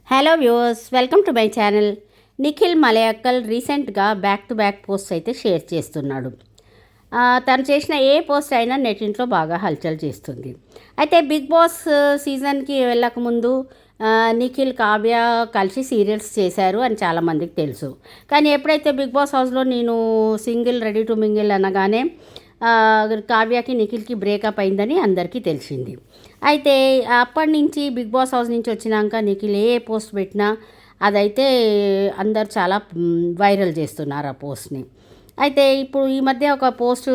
Hello viewers, welcome to my channel. Nikhil Malayakal రీసెంట్గా back to back post అయితే share చేస్తున్నాడు. తను చేసిన ఏ పోస్ట్ అయినా నెట్టింట్లో బాగా హల్చల్ చేస్తుంది. అయితే బిగ్ బాస్ సీజన్కి వెళ్ళకముందు నిఖిల్, కావ్య కలిసి సీరియల్స్ చేశారు అని చాలామందికి తెలుసు. కానీ ఎప్పుడైతే బిగ్ బాస్ హౌస్లో నేను సింగిల్ రెడీ టు మింగిల్ అనగానే కావ్యకి నిఖిల్కి బ్రేకప్ అయిందని అందరికీ తెలిసింది. అయితే అప్పటి నుంచి బిగ్ బాస్ హౌస్ నుంచి వచ్చినాక నిఖిల్ ఏ పోస్ట్ పెట్టినా అదైతే అందరు చాలా వైరల్ చేస్తున్నారు ఆ పోస్ట్ని. అయితే ఇప్పుడు ఈ మధ్య ఒక పోస్ట్,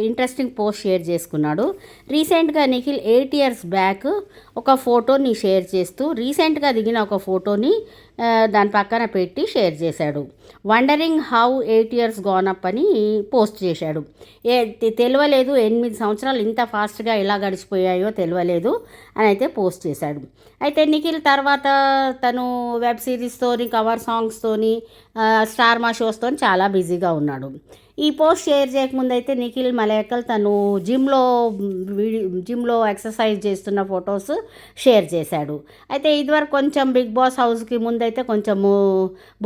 ఇంట్రెస్టింగ్ పోస్ట్ షేర్ చేసుకున్నాడు. రీసెంట్గా నిఖిల్ 8 years బ్యాక్ ఒక ఫోటోని షేర్ చేస్తూ రీసెంట్గా దిగిన ఒక ఫోటోని దాని పక్కన పెట్టి షేర్ చేశాడు. Wondering how 8 years gonna up అని పోస్ట్ చేశాడు. తెలియలేదు 8 సంవత్సరాలు ఇంత ఫాస్ట్గా ఎలా గడిచిపోయాయో తెలియలేదు అని అయితే పోస్ట్ చేశాడు. అయితే నిఖిల్ తర్వాత తను వెబ్ సిరీస్తోని, కవర్ సాంగ్స్తోని, స్టార్ మా షోస్తో చాలా బిజీగా ఉన్నాడు. ఈ పోస్ట్ షేర్ చేయకముందు అయితే నిఖిల్ మలయాకల్ తను జిమ్లో ఎక్సర్సైజ్ చేస్తున్న ఫొటోస్ షేర్ చేశాడు. అయితే ఇదివరకు కొంచెం బిగ్ బాస్ హౌస్కి ముందైతే కొంచెము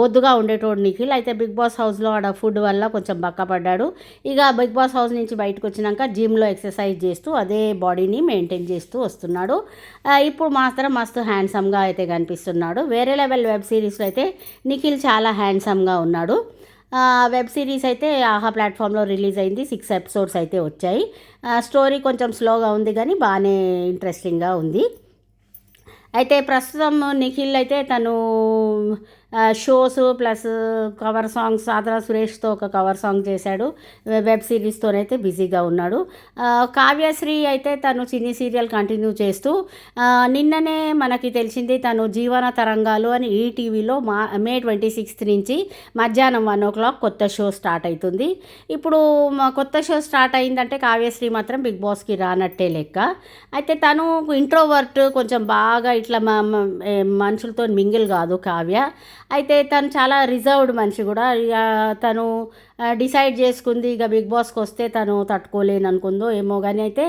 బొద్దుగా ఉండేటోడు నిఖిల్. అయితే బిగ్ బాస్ హౌస్లో ఆడ ఫుడ్ వల్ల కొంచెం బక్కపడ్డాడు. ఇక బిగ్ బాస్ హౌస్ నుంచి బయటకు వచ్చినాక జిమ్లో ఎక్సర్సైజ్ చేస్తూ అదే బాడీని మెయింటైన్ చేస్తూ వస్తున్నాడు. ఇప్పుడు మాత్రం మస్తు హ్యాండ్సమ్గా అయితే కనిపిస్తున్నాడు. వేరే లెవెల్ వెబ్ సిరీస్లో అయితే నిఖిల్ చాలా హ్యాండ్సమ్గా ఉన్నాడు. వెబ్ సిరీస్ అయితే ఆహా ప్లాట్ఫామ్లో రిలీజ్ అయింది. 6 episodes అయితే వచ్చాయి. స్టోరీ కొంచెం స్లోగా ఉంది కానీ బాగానే ఇంట్రెస్టింగ్గా ఉంది. అయితే ప్రస్తుతం నిఖిల్ అయితే తను షోస్ ప్లస్ కవర్ సాంగ్స్, ఆదరా సురేష్తో ఒక కవర్ సాంగ్ చేశాడు. వెబ్ సిరీస్తోనైతే బిజీగా ఉన్నాడు. కావ్యశ్రీ అయితే తను చిన్ని సీరియల్ కంటిన్యూ చేస్తూ నిన్ననే మనకి తెలిసింది తను జీవన తరంగాలు అని ఈటీవీలో May 26th నుంచి మధ్యాహ్నం 1 o'clock కొత్త షో స్టార్ట్ అవుతుంది. ఇప్పుడు కొత్త షో స్టార్ట్ అయిందంటే కావ్యశ్రీ మాత్రం బిగ్ బాస్కి రానట్టే లెక్క. అయితే తను ఇంట్రోవర్ట్, కొంచెం బాగా ఇట్లా మనుషులతో మింగిల్ కాదు కావ్య. అయితే తను చాలా రిజర్వ్డ్ మనిషి కూడా. ఇక తను డిసైడ్ చేసుకుంది ఇక బిగ్ బాస్కి వస్తే తను తట్టుకోలేను అనుకుందో ఏమో. కానీ అయితే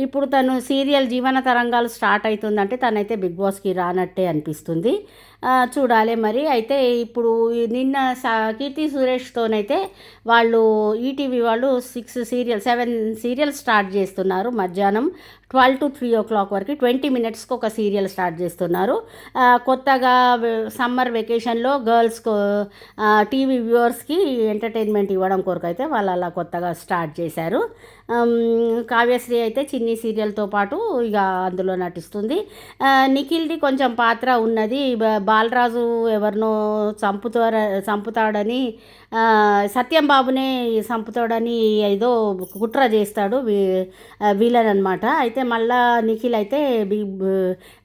ఇప్పుడు తను సీరియల్ జీవన తరంగాలు స్టార్ట్ అవుతుందంటే తనైతే బిగ్ బాస్కి రానట్టే అనిపిస్తుంది. చూడాలి మరి. అయితే ఇప్పుడు నిన్న కీర్తి సురేష్తోనైతే వాళ్ళు ఈటీవీ వాళ్ళు 7 సీరియల్స్ స్టార్ట్ చేస్తున్నారు. మధ్యాహ్నం 12 to 3 o'clock వరకు 20 minutesకి ఒక సీరియల్ స్టార్ట్ చేస్తున్నారు. కొత్తగా సమ్మర్ వెకేషన్లో గర్ల్స్కు టీవీ వ్యూవర్స్కి ఎంటర్టైన్మెంట్ ఇవ్వడం కొరకు అయితే వాళ్ళు అలా కొత్తగా స్టార్ట్ చేశారు. కావ్యశ్రీ అయితే చిన్ని సీరియల్తో పాటు ఇక అందులో నటిస్తుంది. నిఖిల్ది కొంచెం పాత్ర ఉన్నది. బాలరాజు ఎవరినో చంపుతాడని, సత్యం బాబునే చంపుతాడని ఏదో కుట్ర చేస్తాడు విలన్ అనమాట. అయితే మళ్ళా నిఖిల్ అయితే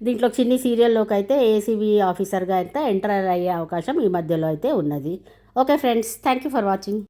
దీంట్లో చిన్ని సీరియల్లోకి అయితే ఏసీబీ ఆఫీసర్గా అయితే ఎంటర్ అయ్యే అవకాశం ఈ మధ్యలో అయితే ఉన్నది. Okay friends, thank you for watching.